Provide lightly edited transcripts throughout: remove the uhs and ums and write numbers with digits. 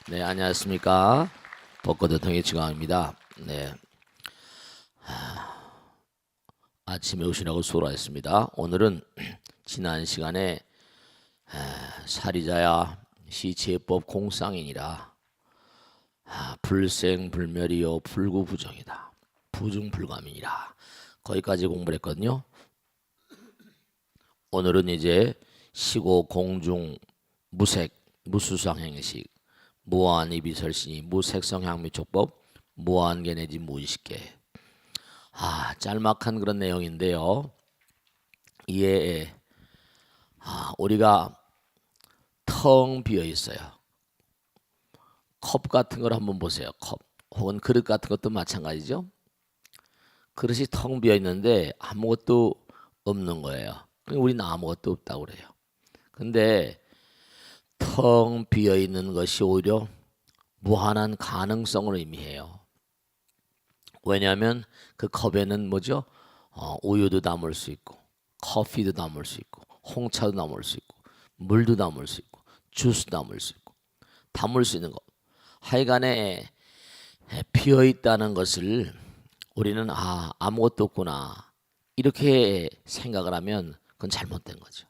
네, 안녕하십니까. 벚꽃대통의 지광입니다. 네, 아침에 오시라고 수고하셨습니다. 오늘은 지난 시간에 사리자야 시체법 공상이니라 불생불멸이요 불구부정이다 부중불감이니라 거기까지 공부를 했거든요. 오늘은 이제 시고 공중 무색 무수상행식 무한이비설신이 무색성향미촉법 무한계내지 무의식계 짤막한 그런 내용인데요. 이에 우리가 텅 비어 있어요. 컵 같은 걸 한번 보세요. 컵 혹은 그릇 같은 것도 마찬가지죠. 그릇이 텅 비어 있는데 아무것도 없는 거예요. 우리는 아무것도 없다고 그래요. 근데 텅 비어 있는 것이 오히려 무한한 가능성을 의미해요. 왜냐하면 그 컵에는 뭐죠? 우유도 담을 수 있고 커피도 담을 수 있고 홍차도 담을 수 있고 물도 담을 수 있고 주스 담을 수 있고 담을 수 있는 것 하여간에 비어 있다는 것을 우리는 아무것도 없구나 이렇게 생각을 하면 그건 잘못된 거죠.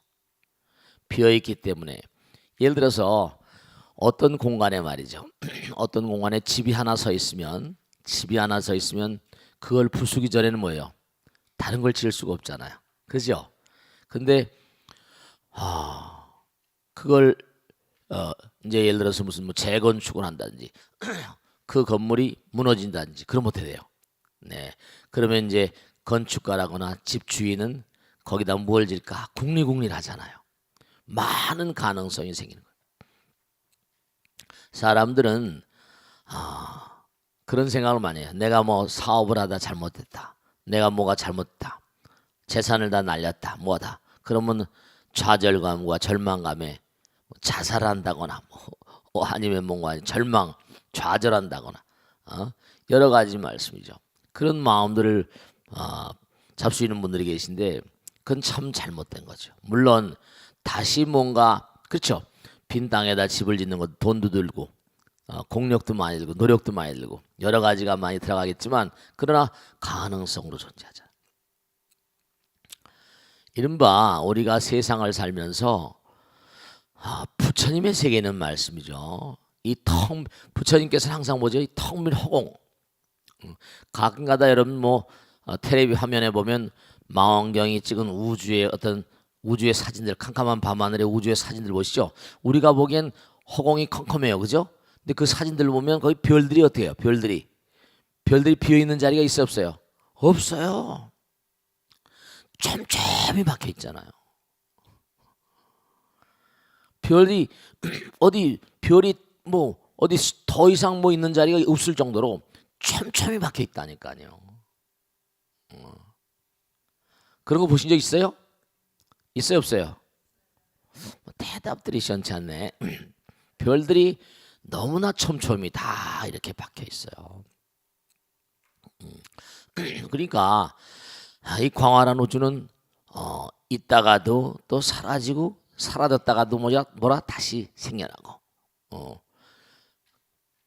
비어 있기 때문에 예를 들어서 어떤 공간에 말이죠. 어떤 공간에 집이 하나 서 있으면 그걸 부수기 전에는 뭐예요? 다른 걸 지을 수가 없잖아요. 그죠? 근데 그걸 이제 예를 들어서 무슨 뭐 재건축을 한다든지 그 건물이 무너진다든지 그럼 어떻게 돼요? 네. 그러면 이제 건축가라거나 집 주인은 거기다 뭘 질까? 궁리궁리하잖아요. 많은 가능성이 생기는 거예요. 사람들은 그런 생각을 많이 해요. 내가 뭐 사업을 하다 잘못됐다. 내가 뭐가 잘못됐다. 재산을 다 날렸다. 뭐다. 그러면 좌절감과 절망감에 자살한다거나 아니면 뭔가 절망, 좌절한다거나 여러 가지 말씀이죠. 그런 마음들을 잡수이는 분들이 계신데 그건 참 잘못된 거죠. 물론 다시 뭔가 그렇죠. 빈 땅에다 집을 짓는 것 돈도 들고 공력도 많이 들고 노력도 많이 들고 여러 가지가 많이 들어가겠지만 그러나 가능성으로 존재하자. 이른바 우리가 세상을 살면서 부처님의 세계는 말씀이죠. 부처님께서는 항상 뭐죠? 이 텅 빈 허공. 가끔가다 여러분 뭐 텔레비 화면에 보면 망원경이 찍은 우주의 사진들 캄캄한 밤하늘의 우주의 사진들 보시죠. 우리가 보기엔 허공이 컴컴해요. 그죠? 근데 그 사진들 보면 거기 별들이 어때요? 별들이 비어 있는 자리가 있어 없어요? 없어요. 촘촘히 박혀 있잖아요. 별이 별이 뭐 어디 더 이상 뭐 있는 자리가 없을 정도로 촘촘히 박혀 있다니까요. 그런 거 보신 적 있어요? 있어요 없어요? 대답들이 시원치 않네. 별들이 너무나 촘촘히 다 이렇게 박혀 있어요. 그러니까 이 광활한 우주는 있다가도 또 사라지고 사라졌다가도 뭐라 다시 생겨나고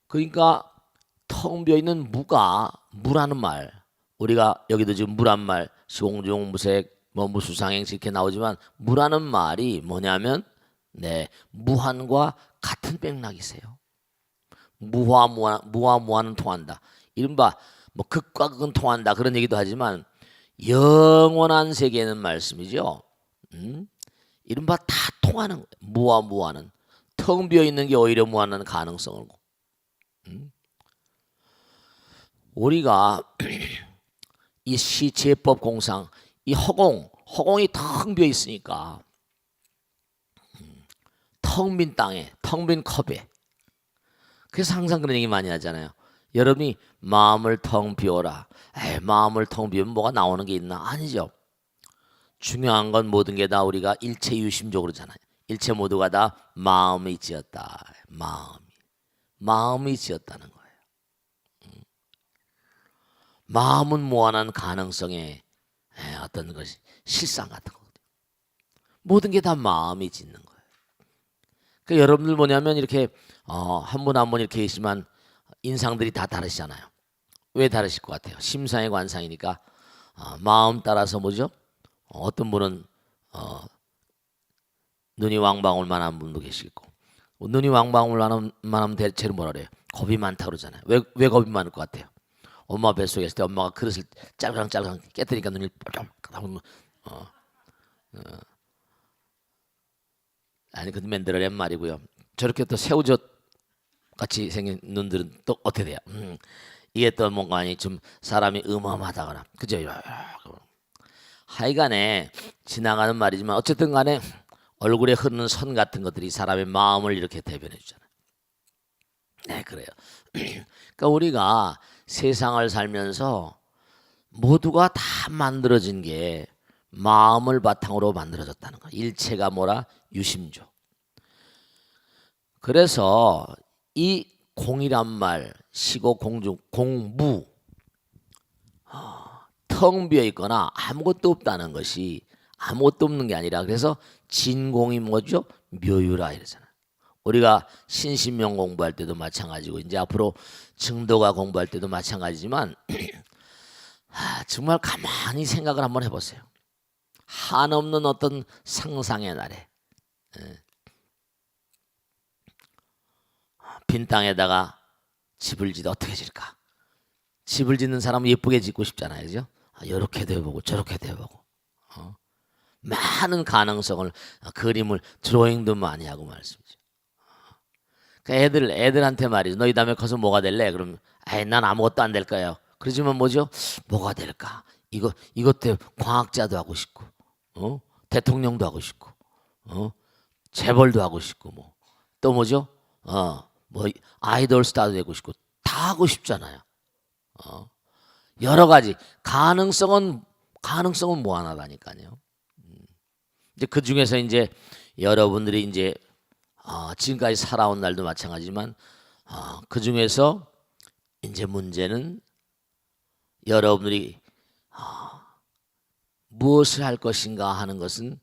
그러니까 텅 비어 있는 무라는 말 우리가 여기도 지금 무란 말 시공중 무색 뭐 무수상행식 이렇게 나오지만 무라는 말이 뭐냐면 무한과 같은 맥락이세요. 무한은 통한다. 이른바 뭐 극과 극은 통한다 그런 얘기도 하지만 영원한 세계는 말씀이죠. 이른바 다 통하는 거예요. 무한은 텅 비어 있는 게 오히려 무한한 가능성을 우리가 이 시제법 공상 이 허공이 텅 비어 있으니까 텅 빈 땅에 텅 빈 컵에 그래서 항상 그런 얘기 많이 하잖아요. 여러분이 마음을 텅 비워라. 마음을 텅 비우면 뭐가 나오는 게 있나? 아니죠. 중요한 건 모든 게 다 우리가 일체유심적으로잖아요. 일체 모두가 다 마음이 지었다. 마음이 지었다는 거예요. 마음은 무한한 가능성의 어떤 것이 실상 같은 거거든요. 모든 게 다 마음이 짓는 거예요. 그 여러분들 뭐냐면 이렇게 한 분 한 분 이렇게 있지만 인상들이 다 다르시잖아요. 왜 다르실 것 같아요? 심상의 관상이니까 마음 따라서 뭐죠? 어떤 분은 눈이 왕방울만한 분도 계시고 눈이 왕방울만하면 대체로 뭐라 그래요? 겁이 많다 그러잖아요. 왜 겁이 많을 것 같아요? 엄마 뱃속에 있을 때 엄마가 그릇을 짤랑짤랑 깨뜨리니까 눈이 뻘쩍 아니 그 맨들어낸 말이고요. 저렇게 또 새우젓 같이 생긴 눈들은 또 어떻게 돼요? 이게 또 뭔가 아니 좀 사람이 음험하다거나 그죠? 하여간에 지나가는 말이지만 어쨌든 간에 얼굴에 흐르는 선 같은 것들이 사람의 마음을 이렇게 대변해 주잖아요. 네, 그래요. 그러니까 우리가 세상을 살면서 모두가 다 만들어진 게 마음을 바탕으로 만들어졌다는 거. 일체가 뭐라? 유심조. 그래서 이 공이란 말, 시고 공중, 공무, 텅 비어 있거나 아무것도 없다는 것이 아무것도 없는 게 아니라 그래서 진공이 뭐죠? 묘유라 이러잖아요. 우리가 신신명 공부할 때도 마찬가지고 이제 앞으로 증도가 공부할 때도 마찬가지지만 정말 가만히 생각을 한번 해보세요. 한없는 어떤 상상의 날에 빈 땅에다가 집을 짓어 어떻게 질까? 집을 짓는 사람은 예쁘게 짓고 싶잖아요, 그죠? 이렇게도 해보고 저렇게도 해보고 많은 가능성을 그림을 드로잉도 많이 하고 말씀이죠. 그러니까 애들한테 말이죠. 너희 다음에 커서 뭐가 될래? 그러면 난 아무것도 안 될 거예요. 그러지만 뭐죠? 뭐가 될까? 이것 때문에 과학자도 하고 싶고, 대통령도 하고 싶고, 재벌도 하고 싶고, 또 뭐죠? 뭐 아이돌 스타도 되고 싶고 다 하고 싶잖아요. 여러 가지 가능성은 무한하다니까요. 이제 그 중에서 이제 여러분들이 이제 지금까지 살아온 날도 마찬가지지만 그 중에서 이제 문제는 여러분들이 무엇을 할 것인가 하는 것은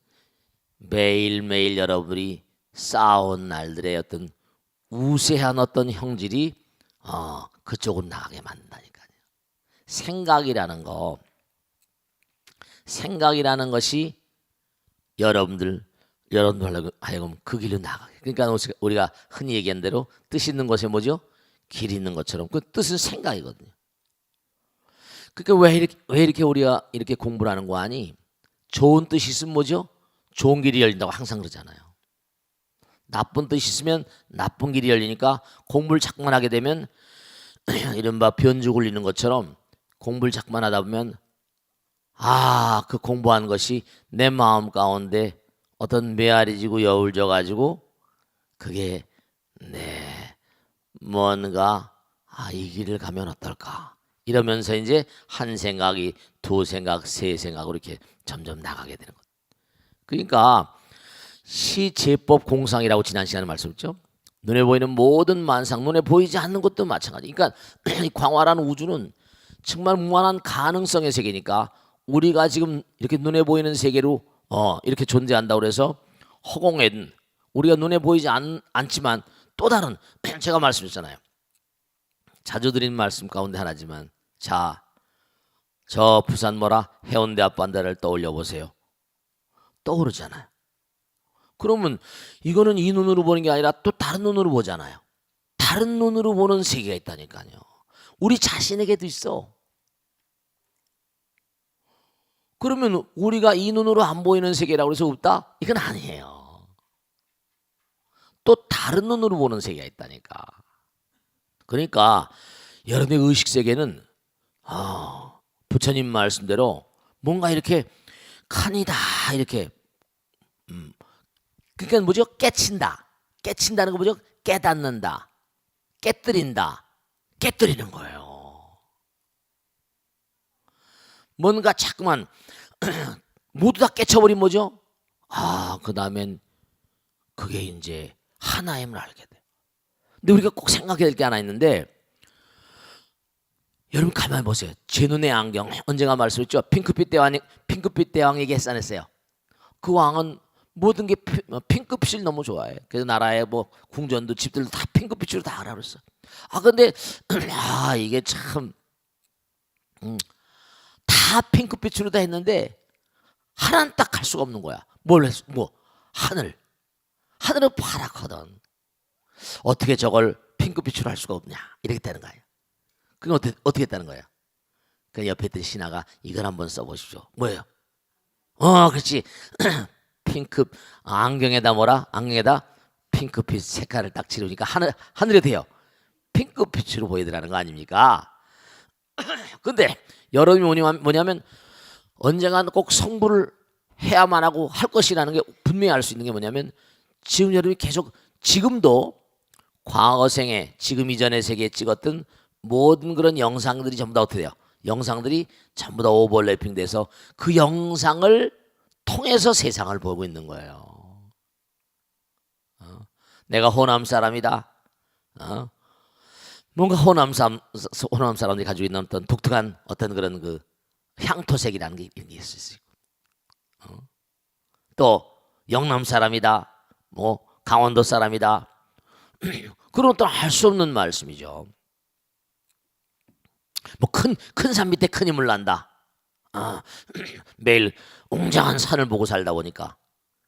매일매일 여러분들이 쌓아온 날들의 어떤 우세한 어떤 형질이 그쪽으로 나가게 만든다니까요. 생각이라는 것이 여러분들 하여금 그 길로 나가게. 그러니까 우리가 흔히 얘기한 대로 뜻 있는 곳에 뭐죠? 길 있는 것처럼 그 뜻은 생각이거든요. 그러니까 왜 이렇게 우리가 이렇게 공부를 하는 거 아니? 좋은 뜻이 있으면 뭐죠? 좋은 길이 열린다고 항상 그러잖아요. 나쁜 뜻이 있으면 나쁜 길이 열리니까 공부를 자꾸만 하게 되면 이른바 변주 굴리는 것처럼 공부를 자꾸만 하다 보면 그 공부한 것이 내 마음 가운데 어떤 메아리 지고 여울 져 가지고 그게 뭔가 이 길을 가면 어떨까 이러면서 이제 한 생각이 두 생각 세 생각으로 이렇게 점점 나가게 되는 것. 그러니까 시제법 공상이라고 지난 시간에 말씀했죠. 눈에 보이는 모든 만상, 눈에 보이지 않는 것도 마찬가지. 그러니까 이 광활한 우주는 정말 무한한 가능성의 세계니까 우리가 지금 이렇게 눈에 보이는 세계로 이렇게 존재한다고 그래서 허공엔 우리가 눈에 보이지 않지만 또 다른 제가 말씀했잖아요. 자주 드린 말씀 가운데 하나지만 저 부산 해운대 앞반대를 떠올려 보세요. 떠오르잖아요. 그러면 이거는 이 눈으로 보는 게 아니라 또 다른 눈으로 보잖아요. 다른 눈으로 보는 세계가 있다니까요. 우리 자신에게도 있어. 그러면 우리가 이 눈으로 안 보이는 세계라고 해서 없다? 이건 아니에요. 또 다른 눈으로 보는 세계가 있다니까. 그러니까 여러분의 의식 세계는 부처님 말씀대로 뭔가 이렇게 칸이다 이렇게 그러니까 뭐죠? 깨친다는 거 뭐죠? 깨닫는다, 깨뜨리는 거예요. 뭔가 자꾸만 모두 다 깨쳐버린 뭐죠? 그 다음엔 그게 이제 하나임을 알게 돼. 근데 우리가 꼭 생각해야 될 게 하나 있는데 여러분 가만히 보세요. 제 눈의 안경 언젠가 말씀했죠. 핑크빛 대왕에게 햇산했어요. 그 왕은 모든 게 핑크빛을 너무 좋아해. 그래서 나라의 뭐 궁전도 집들도 다 핑크빛으로 다 하라 그랬어. 근데 이게 참 다 핑크빛으로 다 했는데 하나는 딱 할 수가 없는 거야. 뭘 했어? 뭐 하늘은 파랗거든. 어떻게 저걸 핑크빛으로 할 수가 없냐? 이렇게 되는 거야. 그럼 어떻게 했다는 거야? 그 옆에 있던 신하가 이걸 한번 써보십시오. 뭐예요? 그렇지. 핑크 안경에다 안경에다 핑크빛 색깔을 딱 지르니까 하늘에 돼요. 핑크빛으로 보이더라는 거 아닙니까? 근데 여러분이 뭐냐면 언젠가 꼭 성불을 해야만 하고 할 것이라는 게 분명히 알 수 있는 게 뭐냐면 지금 여러분이 계속 지금도 과거 생에 지금 이전의 세계에 찍었던 모든 그런 영상들이 전부 다 어떻게 돼요? 영상들이 전부 다 오버래핑 돼서 그 영상을 통해서 세상을 보고 있는 거예요. 내가 호남 사람이다. 뭔가 호남 사람들이 가지고 있는 어떤 독특한 어떤 그런 그 향토색이라는 게 있을 수 있고, 또 영남 사람이다. 뭐 강원도 사람이다. 그런 어떤 알 수 없는 말씀이죠. 뭐 큰 산 밑에 큰 힘을 난다. 매일 웅장한 산을 보고 살다 보니까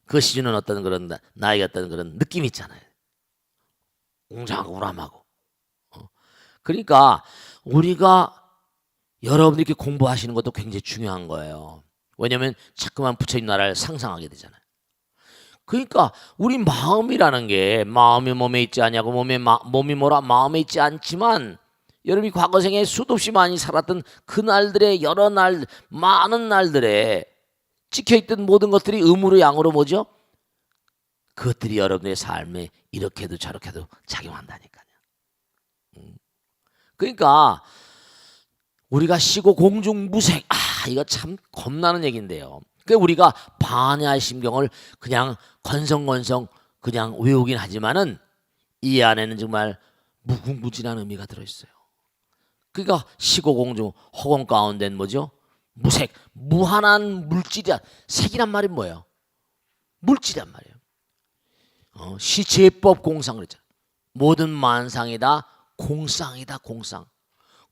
그것이 주는 어떤 그런 나에게 어떤 그런 느낌이 있잖아요. 웅장하고 우람하고. 그러니까 우리가 여러분들이 이렇게 공부하시는 것도 굉장히 중요한 거예요. 왜냐하면 자꾸만 부처님 나라를 상상하게 되잖아요. 그러니까 우리 마음이라는 게 마음이 몸에 있지 않냐고 몸이 뭐라 마음에 있지 않지만 여러분이 과거생에 수도 없이 많이 살았던 그날들의 여러 날 많은 날들에 찍혀있던 모든 것들이 음으로 양으로 뭐죠? 그것들이 여러분의 삶에 이렇게도 저렇게도 작용한다니까요. 그러니까 우리가 시고 공중무색 이거 참 겁나는 얘기인데요. 그러니까 우리가 반야심경을 그냥 건성건성 그냥 외우긴 하지만은 이 안에는 정말 무궁무진한 의미가 들어있어요. 그러니까 시고공중 허공 가운데는 뭐죠? 무색 무한한 물질이야. 색이란 말이 뭐예요? 물질이란 말이에요. 시제법 공상 그랬잖아요. 모든 만상이다 공상이다 공상.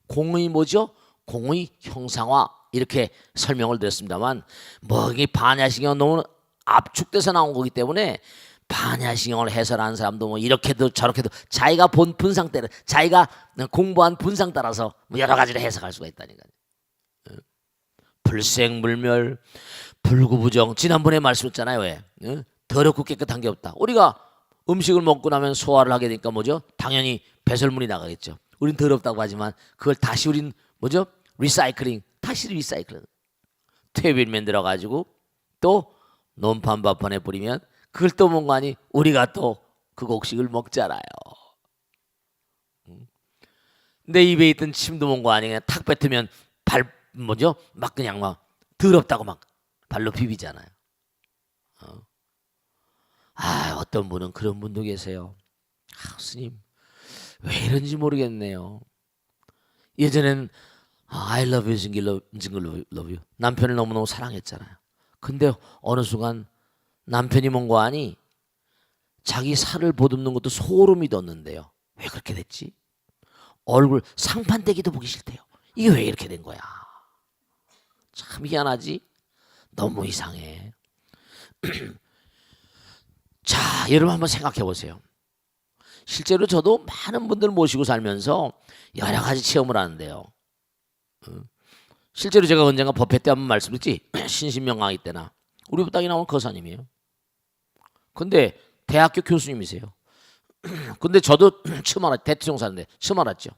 공의 뭐죠? 공의 형상화 이렇게 설명을 드렸습니다만 뭐 이게 반야신경 너무 압축돼서 나온 거기 때문에 반야신경을 해설하는 사람도 뭐 이렇게도 저렇게도 자기가 본 분상 때는 자기가 공부한 분상 따라서 뭐 여러 가지로 해석할 수가 있다니까요. 불생불멸 불구부정 지난번에 말씀했잖아요. 왜? 더럽고 깨끗한 게 없다. 우리가 음식을 먹고 나면 소화를 하게 되니까 뭐죠? 당연히 배설물이 나가겠죠. 우린 더럽다고 하지만 그걸 다시 우린 뭐죠? 리사이클링 다시 리사이클 퇴비면 들어가지고 또 논판밥판에 뿌리면 그걸 또 뭔가 아니 우리가 또 그 곡식을 먹잖아요. 내 입에 있던 침도 뭔가 아니 그냥 탁 뱉으면 발 뭐죠? 막 그냥 막 더럽다고 막 발로 비비잖아요. 어떤 분은 그런 분도 계세요. 스님 왜 이런지 모르겠네요. 예전엔 I love you 징글 love you 남편을 너무너무 사랑했잖아요. 근데 어느 순간 남편이 뭔가 하니 자기 살을 보듬는 것도 소름이 돋는데요. 왜 그렇게 됐지? 얼굴 상판대기도 보기 싫대요. 이게 왜 이렇게 된 거야? 참 희한하지? 너무 이상해. 자, 여러분 한번 생각해 보세요. 실제로 저도 많은 분들 모시고 살면서 여러 가지 체험을 하는데요. 실제로 제가 언젠가 법회 때 한번 말씀드렸지. 신신명강의 때나 우리 땅에 나온 거사님이에요. 근데 대학교 교수님이세요. 근데 저도 처음 알았죠. 대통령 사는데 처음 알았죠.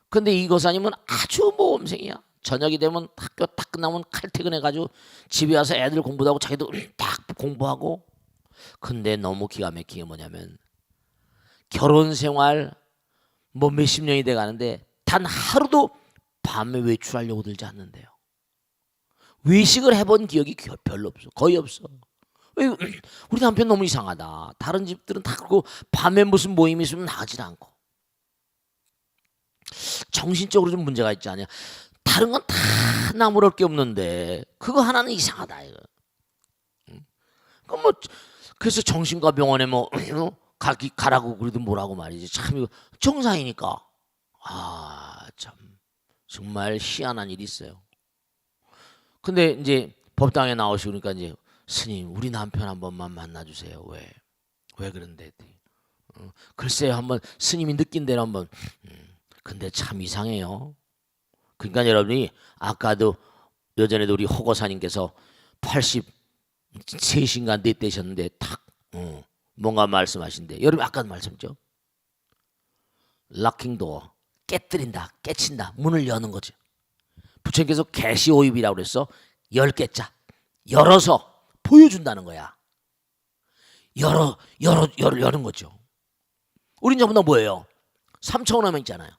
근데 이 거사님은 아주 모험생이야. 저녁이 되면 학교 딱 끝나면 칼퇴근해가지고 집에 와서 애들 공부도 하고 자기도 딱 공부하고. 근데 너무 기가 막힌 게 뭐냐면 결혼 생활 뭐 몇십 년이 돼 가는데 단 하루도 밤에 외출하려고 들지 않는데요. 외식을 해본 기억이 별로 없어. 거의 없어. 우리 남편 너무 이상하다. 다른 집들은 다 그러고 밤에 무슨 모임이 있으면 나가질 않고. 정신적으로 좀 문제가 있지 않냐. 다른 건 다 나무랄 게 없는데 그거 하나는 이상하다. 이거. 그럼 뭐 그래서 정신과 병원에 뭐 가라고 그래도 뭐라고 말이지. 참 이거 정상이니까. 아, 참 정말 희한한 일이 있어요. 근데 이제 법당에 나오시고 그러니까 이제 스님 우리 남편 한 번만 만나주세요. 왜 그런데? 글쎄요 한번 스님이 느낀 대로 한번. 근데 참 이상해요. 그러니까 여러분이 아까도 예전에도 우리 호거사님께서 83시간간 넷되셨는데 탁 뭔가 말씀하신데 여러분 아까 말씀했죠. 락킹도어 깨뜨린다 깨친다 문을 여는 거죠. 부처님께서 개시오입이라고 그래서 10개자 열어서 보여준다는 거야. 여는 거죠. 우린 전부 다 뭐예요? 3차원 화면 있잖아요.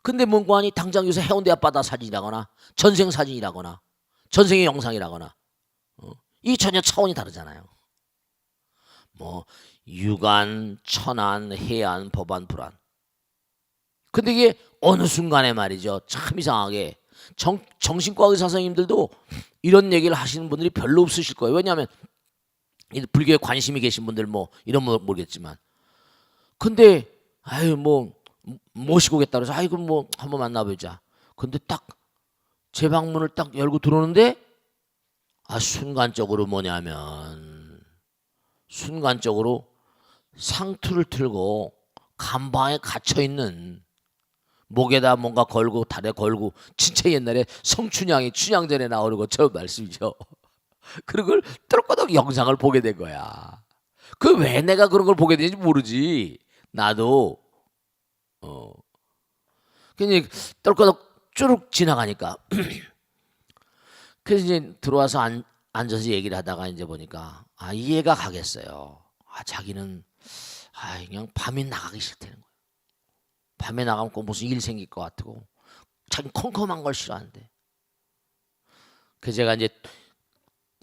근데 뭔가니 당장 요새 해운대 앞바다 사진이라거나 전생 사진이라거나 전생의 영상이라거나 이 전혀 차원이 다르잖아요. 뭐 유관, 천안, 해안, 법안, 불안. 근데 이게 어느 순간에 말이죠. 참 이상하게 정신과 의사 선생님들도 이런 얘기를 하시는 분들이 별로 없으실 거예요. 왜냐하면 불교에 관심이 계신 분들 뭐 이런 거 모르겠지만 근데 아유 뭐 모시고 오겠다 그래서 아이고 뭐 한번 만나보자. 근데 딱 제 방문을 딱 열고 들어오는데 순간적으로 뭐냐면 순간적으로 상투를 틀고 감방에 gat혀 있는 목에다 뭔가 걸고 다리에 걸고 진짜 옛날에 성춘향이 춘향전에 나오는 것처럼 말씀이죠. 그걸 똘꼬덕 영상을 보게 된 거야. 그 왜 내가 그런 걸 보게 되는지 모르지. 나도 그냥 똘꼬덕 쭈룩 지나가니까 그래서 이제 들어와서 앉아서 얘기를 하다가 이제 보니까 이해가 가겠어요. 자기는 그냥 밤에 나가기 싫다는 거예요. 밤에 나가면 꼭 무슨 일 생길 것 같고 자기 컴컴한 걸 싫어하는데. 그래서 제가 이제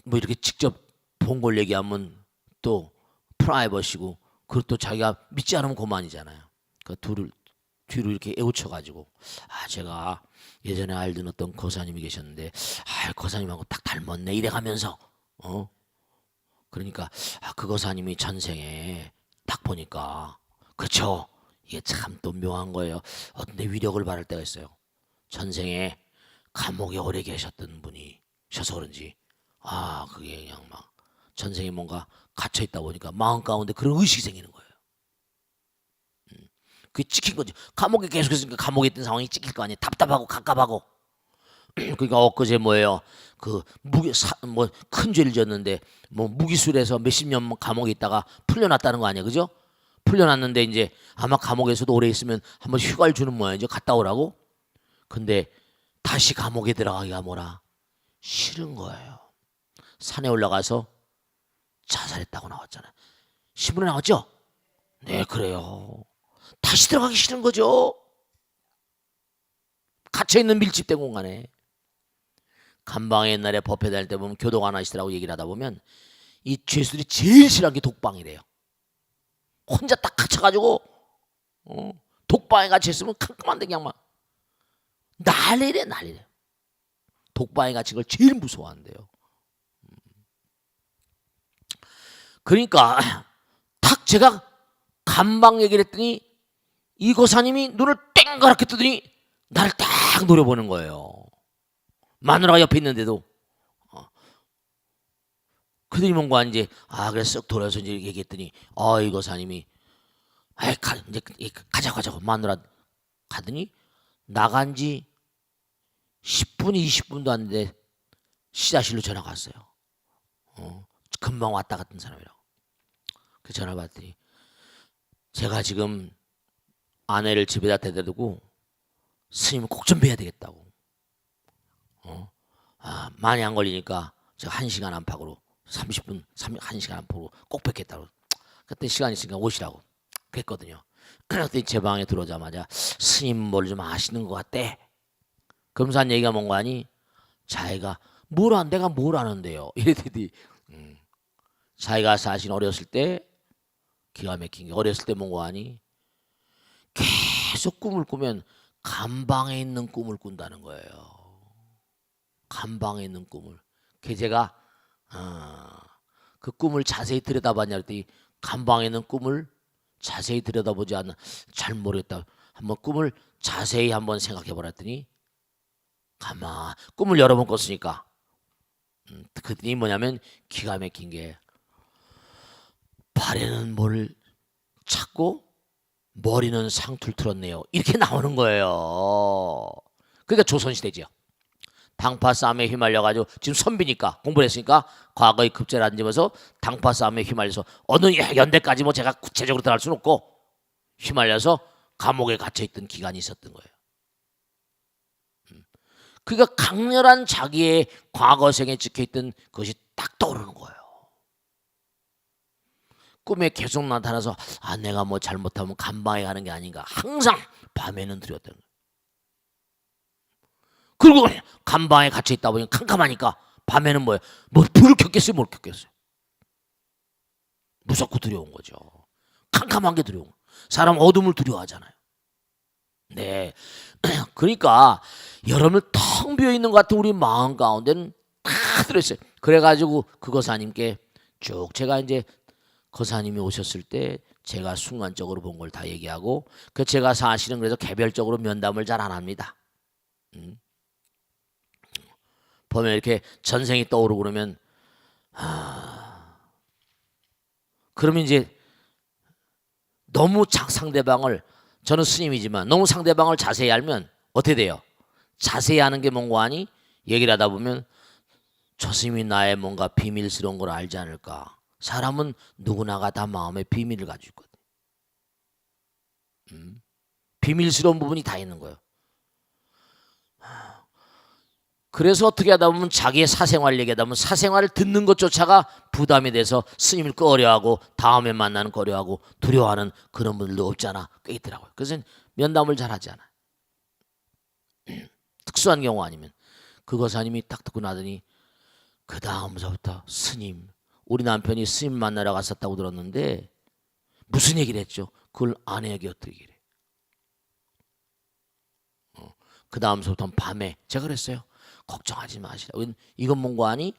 뭐 이렇게 직접 본 걸 얘기하면 또 프라이버시고 그리고 또 자기가 믿지 않으면 그만이잖아요. 그 둘을 뒤로 이렇게 에우쳐가지고 제가 예전에 알던 어떤 거사님이 계셨는데 거사님하고 딱 닮았네 이래가면서 그러니까 그 거사님이 전생에 딱 보니까 그렇죠. 이게 참 또 묘한 거예요. 어떤 데 위력을 발할 때가 있어요. 전생에 감옥에 오래 계셨던 분이셔서 그런지 그게 그냥 막 전생에 뭔가 갇혀 있다 보니까 마음 가운데 그런 의식이 생기는 거예요. 그게 찍힌 거죠. 감옥에 계속 있으니까 감옥에 있던 상황이 찍힐 거 아니에요. 답답하고 갑갑하고. 그러니까 엊그제 뭐예요? 그 뭐 큰 죄를 졌는데 뭐 무기술에서 몇십 년 감옥에 있다가 풀려났다는 거 아니에요, 그죠? 풀려났는데 이제 아마 감옥에서도 오래 있으면 한번 휴가를 주는 모양이죠. 갔다 오라고. 근데 다시 감옥에 들어가기가 뭐라 싫은 거예요. 산에 올라가서 자살했다고 나왔잖아요. 신문에 나왔죠? 네, 그래요. 다시 들어가기 싫은 거죠. 갇혀있는 밀집된 공간에. 감방에 옛날에 법회 다닐 때 보면 교도관 하시더라고 얘기를 하다 보면 이 죄수들이 제일 싫어하는 게 독방이래요. 혼자 딱 갇혀가지고 독방에 갇혀있으면 캄캄한데 그냥 막 난리래. 독방에 갇힌 걸 제일 무서워한대요. 그러니까 탁 제가 감방 얘기를 했더니 이 거사님이 눈을 땡가랗게 뜨더니 나를 딱 노려보는 거예요. 마누라가 옆에 있는데도. 그들이 뭔가 이제 그래서 쓱 돌아서 이제 얘기했더니 이 거사님이 이제 가자고 마누라 가더니 나간 지 10분 20분도 안 됐는데 시자실로 전화가 왔어요. 금방 왔다 갔던 사람이라고. 그 전화 받더니 제가 지금 아내를 집에다 대대두고 스님 꼭 좀 뵈야 되겠다고. 많이 안 걸리니까 제가 1시간 안팎으로 30분 1시간 안팎으로 꼭 뵙겠다고. 그때 시간이 있으니까 오시라고 그랬거든요. 그랬더니 제 방에 들어오자마자 스님 뭘 좀 아시는 것 같대. 금산 얘기가 뭔가 하니 자기가 내가 뭘 아는데요. 이랬더니 자기가 사실 어렸을 때 기가 막힌 게 어렸을 때 뭔가 하니 계속 꿈을 꾸면 감방에 있는 꿈을 꾼다는 거예요. 감방에 있는 꿈을. 제가 그 꿈을 자세히 들여다봤냐 그랬더니 감방에 있는 꿈을 자세히 들여다보지 않는, 잘 모르겠다. 한번 꿈을 자세히 한번 생각해 보라 했더니 꿈을 여러 번 꿨으니까 그랬더니 뭐냐면 기가 막힌 게 발에는 뭘 찾고 머리는 상투를 틀었네요. 이렇게 나오는 거예요. 그러니까 조선시대죠. 당파 싸움에 휘말려가지고 지금 선비니까 공부를 했으니까 과거의 급제를 안 집어서 당파 싸움에 휘말려서 어느 연대까지 뭐 제가 구체적으로 들어갈 수는 없고 휘말려서 감옥에 갇혀있던 기간이 있었던 거예요. 그러니까 강렬한 자기의 과거생에 찍혀있던 것이 딱 떠오르는 거예요. 꿈에 계속 나타나서 내가 뭐 잘못하면 감방에 가는 게 아닌가. 항상 밤에는 두려웠던 거예요. 그리고 감방에 갇혀 있다 보니 캄캄하니까 밤에는 뭐예요? 뭐 불을 켰겠어요? 뭘 켰겠어요? 무섭고 두려운 거죠. 캄캄한 게 두려운 거예요. 사람 어둠을 두려워하잖아요. 네, 그러니까 여러분을 텅 비어 있는 것 같은 우리 마음 가운데는 다 들어있어요. 그래가지고 그 거사님께 쭉 제가 이제 거사님이 오셨을 때 제가 순간적으로 본 걸 다 얘기하고 제가 사실은 그래서 개별적으로 면담을 잘 안 합니다. 보면 이렇게 전생이 떠오르고 그러면 그러면 이제 너무 상대방을, 저는 스님이지만 너무 상대방을 자세히 알면 어떻게 돼요? 자세히 하는 게 뭔가 하니 얘기를 하다 보면 저 스님이 나의 뭔가 비밀스러운 걸 알지 않을까. 사람은 누구나가 다 마음에 비밀을 가지고 있거든. 비밀스러운 부분이 다 있는 거예요. 그래서 어떻게 하다 보면 자기의 사생활 얘기하다 보면 사생활을 듣는 것조차가 부담이 돼서 스님을 꺼려하고 다음에 만나는 꺼려하고 두려워하는 그런 분들도 없잖아. 꽤 있더라고요. 그래서 면담을 잘 하지 않아요. 특수한 경우 아니면. 그 거사님이 딱 듣고 나더니 그 다음서부터 스님, 우리 남편이 스님 만나러 갔었다고 들었는데 무슨 얘기를 했죠? 그걸 아내에게 어떻게 얘기를 해. 그 다음서부터는 밤에 제가 그랬어요. 걱정하지 마시라. 이건 뭔가 하니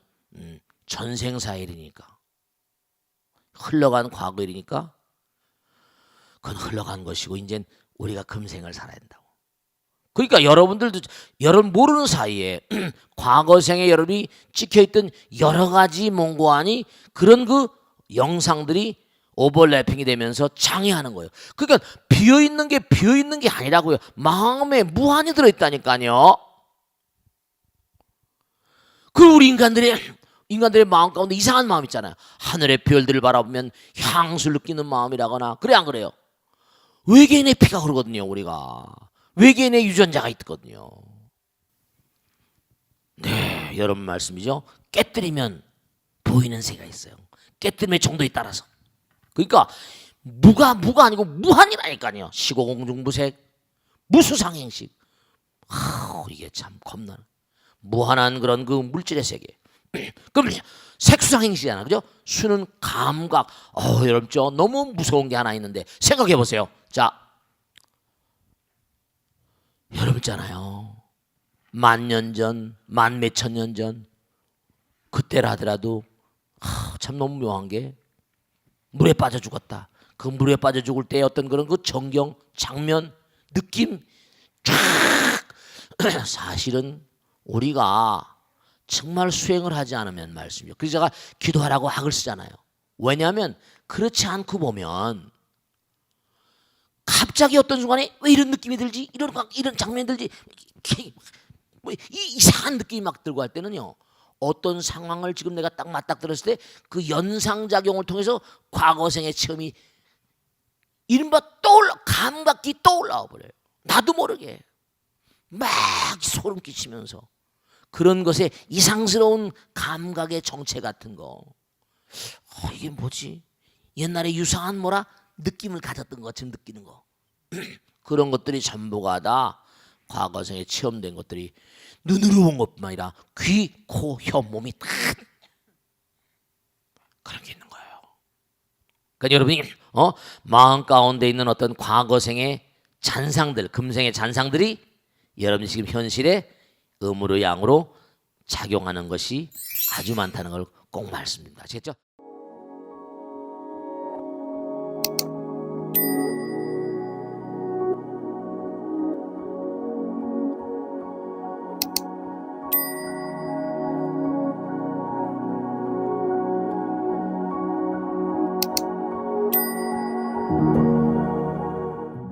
전생사 일이니까, 흘러간 과거 일이니까 그건 흘러간 것이고 이제 우리가 금생을 살아야 된다고. 그러니까 여러분들도 여러분 모르는 사이에 과거생에 여러분이 찍혀있던 여러 가지 뭔가 하니 그런 그 영상들이 오버래핑이 되면서 장애하는 거예요. 그러니까 비어있는 게 아니라고요. 마음에 무한히 들어있다니까요. 그 우리 인간들의 마음 가운데 이상한 마음 있잖아요. 하늘의 별들을 바라보면 향수를 느끼는 마음이라거나, 그래 안 그래요? 외계인의 피가 흐르거든요. 우리가 외계인의 유전자가 있거든요. 네, 여러분 말씀이죠. 깨뜨리면 보이는 새가 있어요. 깨뜨림의 정도에 따라서. 그러니까 무가 아니고 무한이라니까요. 시고공중부색 무수상행식. 이게 참 겁나. 무한한 그런 그 물질의 세계. 그럼 색수상행시잖아, 그죠? 수는 감각. 여러분 저 너무 무서운 게 하나 있는데 생각해 보세요. 자, 여러분 있잖아요. 만년 전, 만 몇천 년 전, 그때라 하더라도 참 너무 묘한 게 물에 빠져 죽었다. 그 물에 빠져 죽을 때 어떤 그런 그 전경, 장면, 느낌 쫙 사실은 우리가 정말 수행을 하지 않으면 말씀이죠. 그래서 제가 기도하라고 학을 쓰잖아요. 왜냐하면 그렇지 않고 보면 갑자기 어떤 순간에 왜 이런 느낌이 들지? 이런 장면이 들지? 뭐 이상한 느낌이 막 들고 할 때는요. 어떤 상황을 지금 내가 딱 맞닥 들었을 때 그 연상작용을 통해서 과거생의 체험이 이른바 감각이 떠올라와 버려요. 나도 모르게 막 소름 끼치면서 그런 것에 이상스러운 감각의 정체 같은 거. 이게 뭐지? 옛날에 유사한 느낌을 가졌던 것처럼 느끼는 거. 그런 것들이 전부가 다 과거생에 체험된 것들이 눈으로 본 것뿐만 아니라 귀, 코, 혀, 몸이 다 그런 게 있는 거예요. 그러니까 여러분이 마음 가운데 있는 어떤 과거생의 잔상들, 금생의 잔상들이 여러분이 지금 현실에 음으로 양으로 작용하는 것이 아주 많다는 걸 꼭 말씀드립니다. 아시겠죠?